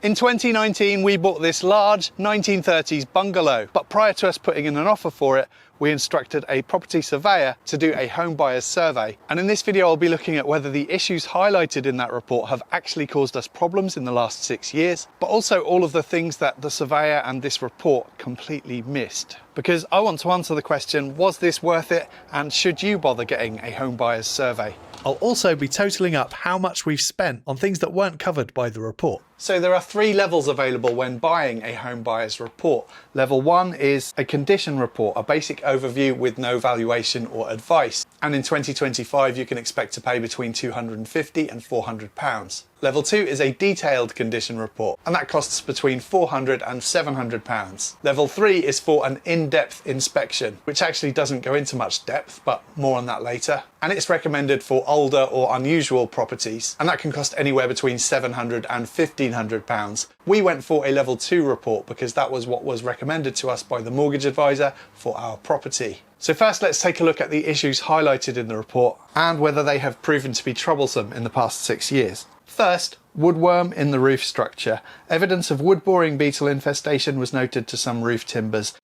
In 2019, we bought this large 1930s bungalow, but prior to us putting in an offer for it, we instructed a property surveyor to do a home buyer's survey. And in this video, I'll be looking at whether the issues highlighted in that report have actually caused us problems in the last 6 years, but also all of the things that the surveyor and this report completely missed. Because I want to answer the question, was this worth it? And should you bother getting a home buyer's survey? I'll also be totaling up how much we've spent on things that weren't covered by the report. So there are 3 levels available when buying a home buyer's report. Level 1 is a condition report, a basic overview with no valuation or advice. And in 2025, you can expect to pay between £250 and £400. Level 2 is a detailed condition report, and that costs between £400 and £700. Level 3 is for an in-depth inspection, which actually doesn't go into much depth, but more on that later. And it's recommended for older or unusual properties, and that can cost anywhere between £700 and £1,500. We went for a level 2 report because that was what was recommended to us by the mortgage advisor for our property. So first, let's take a look at the issues highlighted in the report and whether they have proven to be troublesome in the past 6 years. First, woodworm in the roof structure. Evidence of wood boring beetle infestation was noted to some roof timbers.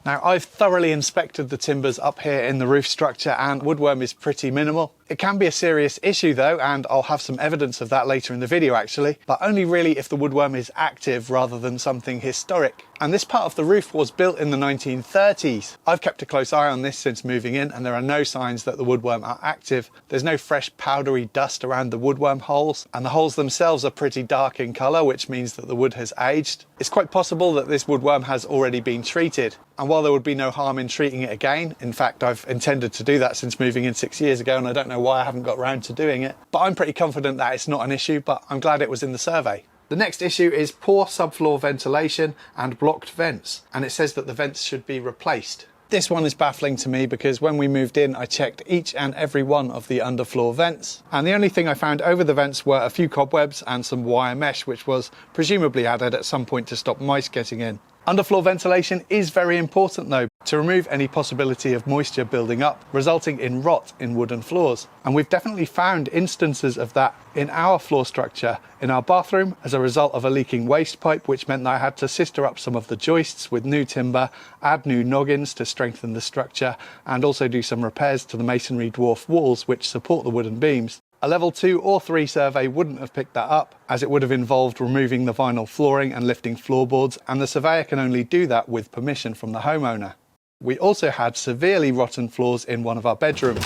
Now, I've thoroughly inspected the timbers up here in the roof structure and woodworm is pretty minimal. It can be a serious issue though, and I'll have some evidence of that later in the video actually, but only really if the woodworm is active rather than something historic. And this part of the roof was built in the 1930s. I've kept a close eye on this since moving in and there are no signs that the woodworm are active. There's no fresh powdery dust around the woodworm holes, and the holes themselves are pretty dark in colour, which means that the wood has aged. It's quite possible that this woodworm has already been treated, and while there would be no harm in treating it again, in fact I've intended to do that since moving in 6 years ago and I don't know why I haven't got round to doing it, but I'm pretty confident that it's not an issue, but I'm glad it was in the survey. The next issue is poor subfloor ventilation and blocked vents, and it says that the vents should be replaced. This one is baffling to me because when we moved in I checked each and every one of the underfloor vents, and the only thing I found over the vents were a few cobwebs and some wire mesh, which was presumably added at some point to stop mice getting in. Underfloor ventilation is very important though, to remove any possibility of moisture building up, resulting in rot in wooden floors. And we've definitely found instances of that in our floor structure, in our bathroom, as a result of a leaking waste pipe, which meant that I had to sister up some of the joists with new timber, add new noggins to strengthen the structure, and also do some repairs to the masonry dwarf walls which support the wooden beams. A level 2 or 3 survey wouldn't have picked that up, as it would have involved removing the vinyl flooring and lifting floorboards, and the surveyor can only do that with permission from the homeowner. We also had severely rotten floors in one of our bedrooms.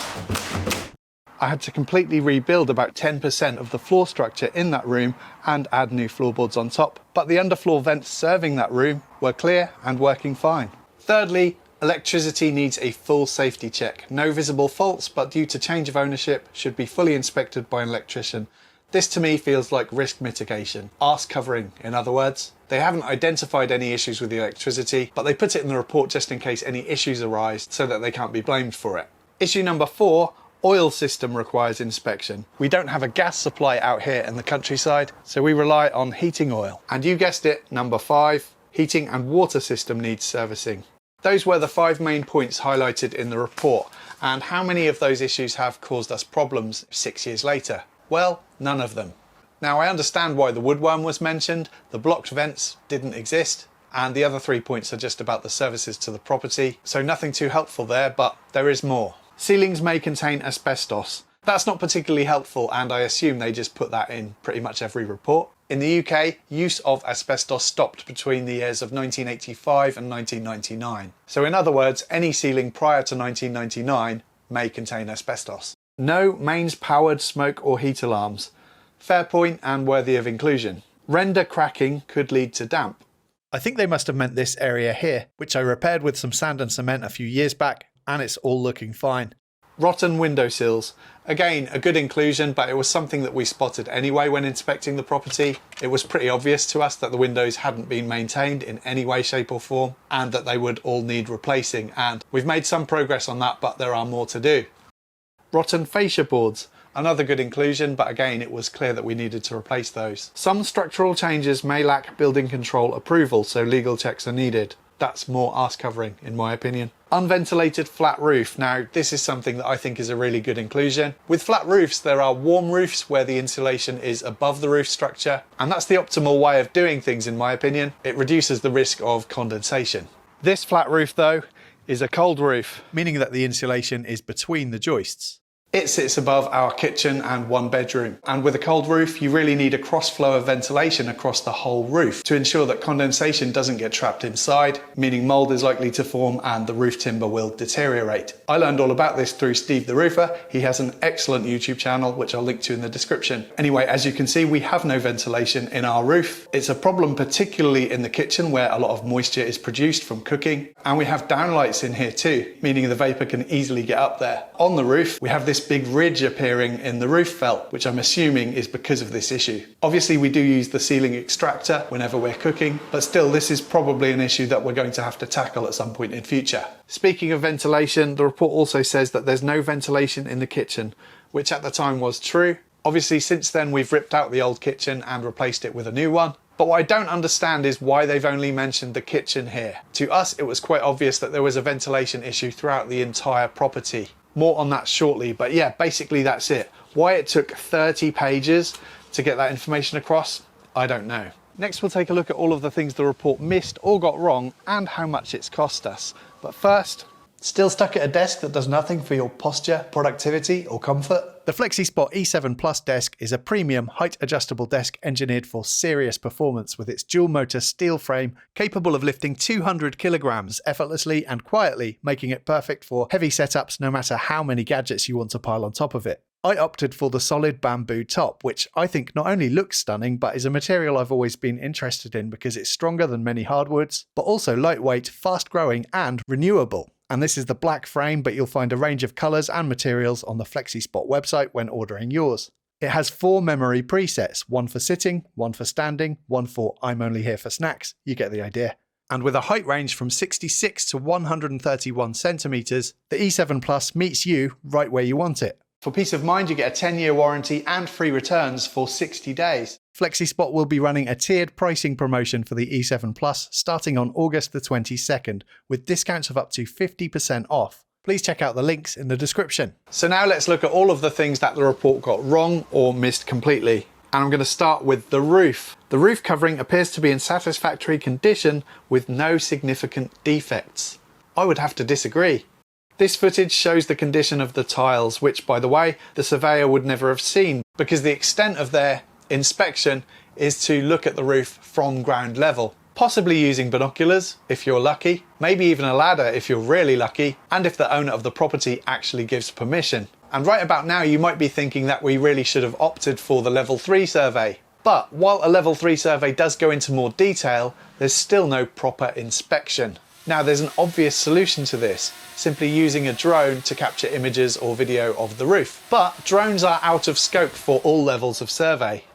I had to completely rebuild about 10% of the floor structure in that room and add new floorboards on top, but the underfloor vents serving that room were clear and working fine. Thirdly, electricity needs a full safety check. No visible faults, but due to change of ownership, should be fully inspected by an electrician. This to me feels like risk mitigation, arse covering in other words. They haven't identified any issues with the electricity, but they put it in the report just in case any issues arise so that they can't be blamed for it. Issue number 4, oil system requires inspection. We don't have a gas supply out here in the countryside, so we rely on heating oil. And you guessed it, number 5, heating and water system needs servicing. Those were the 5 main points highlighted in the report, and how many of those issues have caused us problems 6 years later? Well, none of them. Now I understand why the woodworm was mentioned, the blocked vents didn't exist, and the other 3 points are just about the services to the property, so nothing too helpful there, but there is more. Ceilings may contain asbestos. That's not particularly helpful, and I assume they just put that in pretty much every report. In the UK, use of asbestos stopped between the years of 1985 and 1999. So in other words, any ceiling prior to 1999 may contain asbestos. No mains-powered smoke or heat alarms. Fair point and worthy of inclusion. Render cracking could lead to damp. I think they must have meant this area here, which I repaired with some sand and cement a few years back, and it's all looking fine. Rotten windowsills. Again, a good inclusion, but it was something that we spotted anyway when inspecting the property. It was pretty obvious to us that the windows hadn't been maintained in any way, shape or form, and that they would all need replacing, and we've made some progress on that, but there are more to do. Rotten fascia boards. Another good inclusion, but again it was clear that we needed to replace those. Some structural changes may lack building control approval, so legal checks are needed. That's more arse covering in my opinion. Unventilated flat roof. Now, this is something that I think is a really good inclusion. With flat roofs, there are warm roofs where the insulation is above the roof structure, and that's the optimal way of doing things in my opinion. It reduces the risk of condensation. This flat roof though is a cold roof, meaning that the insulation is between the joists. It sits above our kitchen and one bedroom. And with a cold roof, you really need a cross flow of ventilation across the whole roof to ensure that condensation doesn't get trapped inside, meaning mold is likely to form and the roof timber will deteriorate. I learned all about this through Steve the Roofer. He has an excellent YouTube channel, which I'll link to in the description. Anyway, as you can see, we have no ventilation in our roof. It's a problem particularly in the kitchen where a lot of moisture is produced from cooking. And we have downlights in here too, meaning the vapor can easily get up there. On the roof, we have this big ridge appearing in the roof felt, which I'm assuming is because of this issue. Obviously, we do use the ceiling extractor whenever we're cooking, but still this is probably an issue that we're going to have to tackle at some point in future. Speaking of ventilation, the report also says that there's no ventilation in the kitchen, which at the time was true. Obviously, since then we've ripped out the old kitchen and replaced it with a new one. But what I don't understand is why they've only mentioned the kitchen here. To us, it was quite obvious that there was a ventilation issue throughout the entire property. More on that shortly, but yeah, basically that's it. Why it took 30 pages to get that information across, I don't know. Next, we'll take a look at all of the things the report missed or got wrong and how much it's cost us. But first, still stuck at a desk that does nothing for your posture, productivity or comfort? The Flexispot E7 Plus desk is a premium height adjustable desk engineered for serious performance with its dual motor steel frame capable of lifting 200 kilograms effortlessly and quietly, making it perfect for heavy setups no matter how many gadgets you want to pile on top of it. I opted for the solid bamboo top, which I think not only looks stunning, but is a material I've always been interested in because it's stronger than many hardwoods, but also lightweight, fast growing and renewable. And this is the black frame, but you'll find a range of colours and materials on the Flexispot website when ordering yours. It has 4 memory presets, one for sitting, one for standing, one for I'm only here for snacks, you get the idea. And with a height range from 66 to 131 centimetres, the E7 Plus meets you right where you want it. For peace of mind, you get a 10-year warranty and free returns for 60 days. Flexispot will be running a tiered pricing promotion for the E7 Plus starting on August the 22nd, with discounts of up to 50% off. Please check out the links in the description. So now let's look at all of the things that the report got wrong or missed completely. And I'm going to start with the roof. The roof covering appears to be in satisfactory condition with no significant defects. I would have to disagree. This footage shows the condition of the tiles, which, by the way, the surveyor would never have seen because the extent of their inspection is to look at the roof from ground level, possibly using binoculars if you're lucky, maybe even a ladder if you're really lucky, and if the owner of the property actually gives permission. And right about now, you might be thinking that we really should have opted for the level 3 survey. But while a level 3 survey does go into more detail, there's still no proper inspection. Now, there's an obvious solution to this, simply using a drone to capture images or video of the roof. But drones are out of scope for all levels of survey.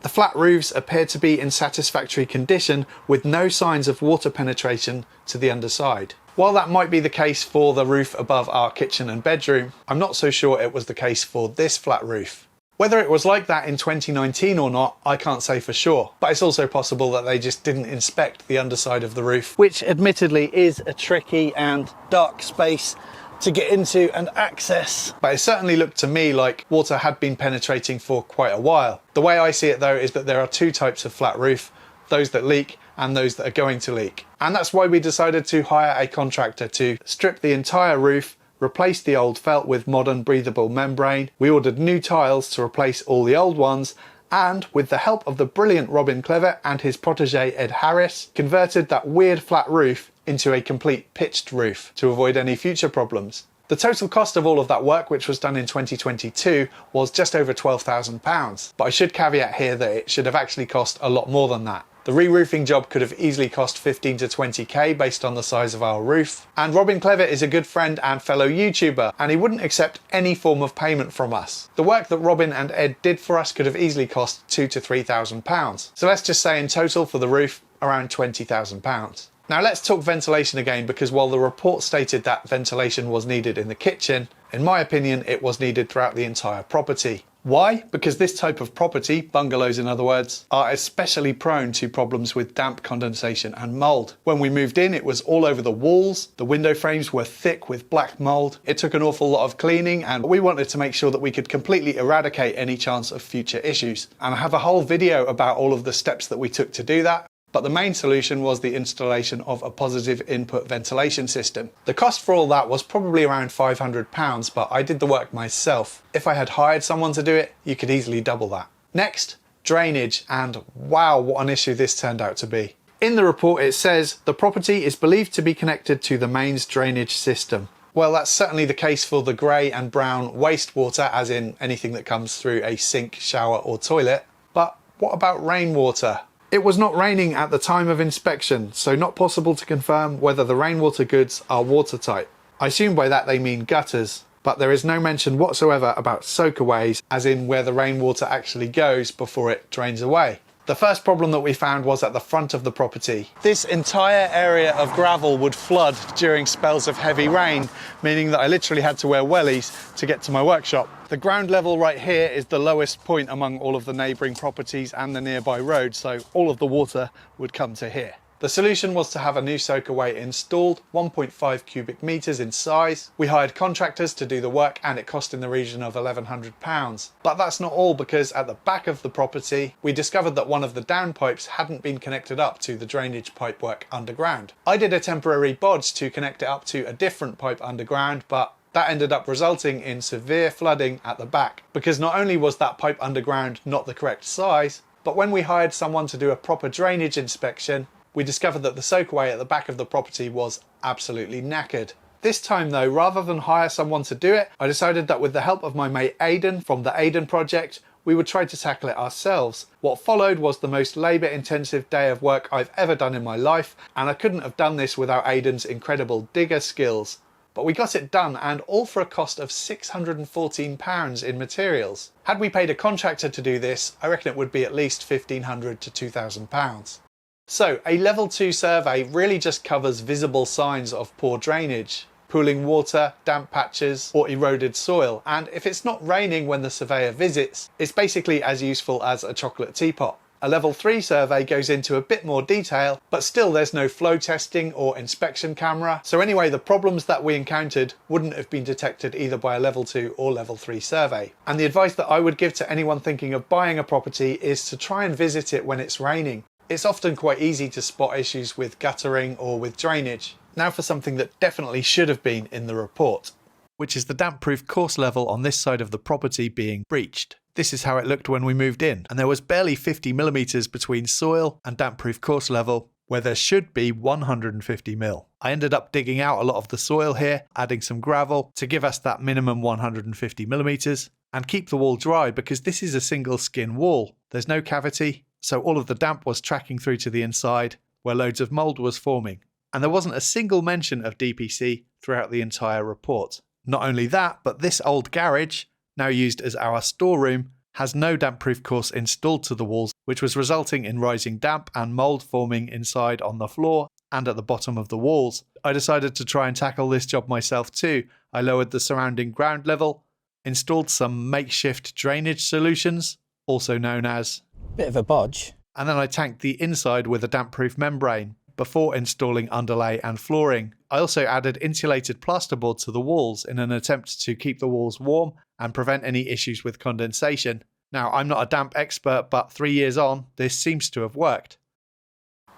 The flat roofs appear to be in satisfactory condition with no signs of water penetration to the underside. While that might be the case for the roof above our kitchen and bedroom, I'm not so sure it was the case for this flat roof. Whether it was like that in 2019 or not, I can't say for sure, but it's also possible that they just didn't inspect the underside of the roof, which admittedly is a tricky and dark space to get into and access. But it certainly looked to me like water had been penetrating for quite a while. The way I see it though is that there are 2 types of flat roof, those that leak and those that are going to leak. And that's why we decided to hire a contractor to strip the entire roof, replaced the old felt with modern breathable membrane. We ordered new tiles to replace all the old ones, and with the help of the brilliant Robin Clever and his protege Ed Harris, converted that weird flat roof into a complete pitched roof to avoid any future problems. The total cost of all of that work, which was done in 2022, was just over £12,000. But I should caveat here that it should have actually cost a lot more than that. The re-roofing job could have easily cost 15 to 20k based on the size of our roof. And Robin Clever is a good friend and fellow YouTuber, and he wouldn't accept any form of payment from us. The work that Robin and Ed did for us could have easily cost £2,000 to £3,000. So let's just say in total for the roof, around £20,000. Now let's talk ventilation again, because while the report stated that ventilation was needed in the kitchen, in my opinion it was needed throughout the entire property. Why? Because this type of property, bungalows in other words, are especially prone to problems with damp, condensation and mould. When we moved in, it was all over the walls, the window frames were thick with black mould. It took an awful lot of cleaning, and we wanted to make sure that we could completely eradicate any chance of future issues. And I have a whole video about all of the steps that we took to do that. But the main solution was the installation of a positive input ventilation system. The cost for all that was probably around £500, but I did the work myself. If I had hired someone to do it, you could easily double that. Next, drainage, and wow, what an issue this turned out to be. In the report it says, the property is believed to be connected to the mains drainage system. Well, that's certainly the case for the grey and brown wastewater, as in anything that comes through a sink, shower or toilet. But what about rainwater? It was not raining at the time of inspection, so not possible to confirm whether the rainwater goods are watertight. I assume by that they mean gutters, but there is no mention whatsoever about soakaways, as in where the rainwater actually goes before it drains away. The first problem that we found was at the front of the property. This entire area of gravel would flood during spells of heavy rain, meaning that I literally had to wear wellies to get to my workshop. The ground level right here is the lowest point among all of the neighbouring properties and the nearby road, so all of the water would come to here. The solution was to have a new soakaway installed, 1.5 cubic metres in size. We hired contractors to do the work and it cost in the region of £1,100. But that's not all, because at the back of the property we discovered that one of the downpipes hadn't been connected up to the drainage pipework underground. I did a temporary bodge to connect it up to a different pipe underground, but that ended up resulting in severe flooding at the back, because not only was that pipe underground not the correct size, but when we hired someone to do a proper drainage inspection, we discovered that the soakaway at the back of the property was absolutely knackered. This time though, rather than hire someone to do it, I decided that with the help of my mate Aidan from the Aidan project, we would try to tackle it ourselves. What followed was the most labour intensive day of work I've ever done in my life, and I couldn't have done this without Aidan's incredible digger skills. But we got it done, and all for a cost of £614 in materials. Had we paid a contractor to do this, I reckon it would be at least £1,500 to £2,000. So a level 2 survey really just covers visible signs of poor drainage, pooling water, damp patches or eroded soil, and if it's not raining when the surveyor visits, it's basically as useful as a chocolate teapot. A level 3 survey goes into a bit more detail, but still there's no flow testing or inspection camera, so anyway the problems that we encountered wouldn't have been detected either by a level 2 or level 3 survey. And the advice that I would give to anyone thinking of buying a property is to try and visit it when it's raining. It's often quite easy to spot issues with guttering or with drainage. Now for something that definitely should have been in the report, which is the damp-proof course level on this side of the property being breached. This is how it looked when we moved in, and there was barely 50mm between soil and damp-proof course level, where there should be 150mm. I ended up digging out a lot of the soil here, adding some gravel to give us that minimum 150mm, and keep the wall dry because this is a single skin wall. There's no cavity, so all of the damp was tracking through to the inside where loads of mould was forming. And there wasn't a single mention of DPC throughout the entire report. Not only that, but this old garage, now used as our storeroom, has no damp-proof course installed to the walls, which was resulting in rising damp and mould forming inside on the floor and at the bottom of the walls. I decided to try and tackle this job myself too. I lowered the surrounding ground level, installed some makeshift drainage solutions, also known as bit of a bodge, and then I tanked the inside with a damp-proof membrane before installing underlay and flooring. I also added insulated plasterboard to the walls in an attempt to keep the walls warm and prevent any issues with condensation. Now, I'm not a damp expert, but 3 years on, this seems to have worked.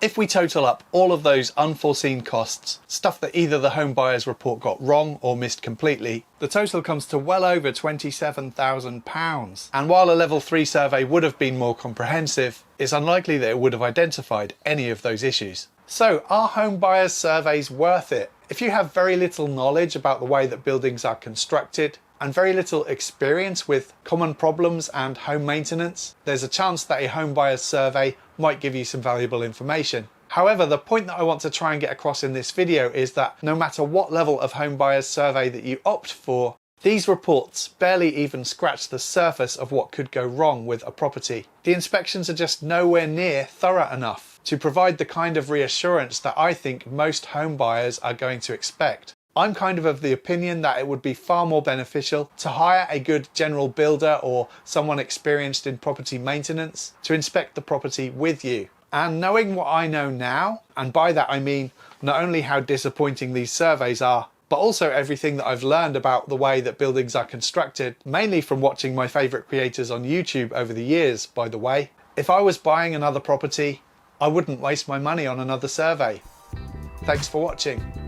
If we total up all of those unforeseen costs, stuff that either the home buyer's report got wrong or missed completely, the total comes to well over £27,000. And while a level 3 survey would have been more comprehensive, it's unlikely that it would have identified any of those issues. So are home buyers' surveys worth it? If you have very little knowledge about the way that buildings are constructed, and very little experience with common problems and home maintenance, there's a chance that a home buyer's survey might give you some valuable information. However, the point that I want to try and get across in this video is that no matter what level of home buyer's survey that you opt for, these reports barely even scratch the surface of what could go wrong with a property. The inspections are just nowhere near thorough enough to provide the kind of reassurance that I think most home buyers are going to expect. I'm kind of the opinion that it would be far more beneficial to hire a good general builder or someone experienced in property maintenance to inspect the property with you. And knowing what I know now, and by that I mean not only how disappointing these surveys are, but also everything that I've learned about the way that buildings are constructed, mainly from watching my favourite creators on YouTube over the years, by the way. If I was buying another property, I wouldn't waste my money on another survey. Thanks for watching.